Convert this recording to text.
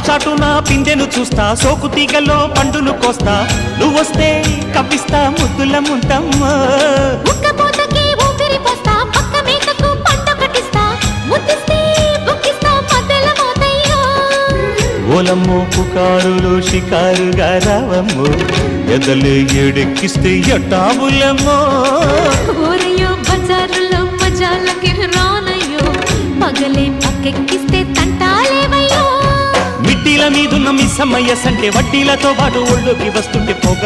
చాటున పిందెను చూస్తా, సోకు తీగలో పండును కోస్తా, నువ్వొస్తే కప్పిస్తా ముద్దుల ముంతమ్మో. ఓలమ్మో పుకారులు షికారుగా రావమ్మో, ఎదలు ఏడెక్కిస్తే ఎట్టాబులమ్మో. ఊరయ్యో బజారులో మజాలకి రానయ్యో, పగలే పక్కెక్కిస్తే తంటాలేవయ్యో. మిట్టిల మీదున్న మిస్సమ్మయ్య సంటే వడ్డీలతో పాటు ఒళ్ళోకి వస్తుంటే పొగ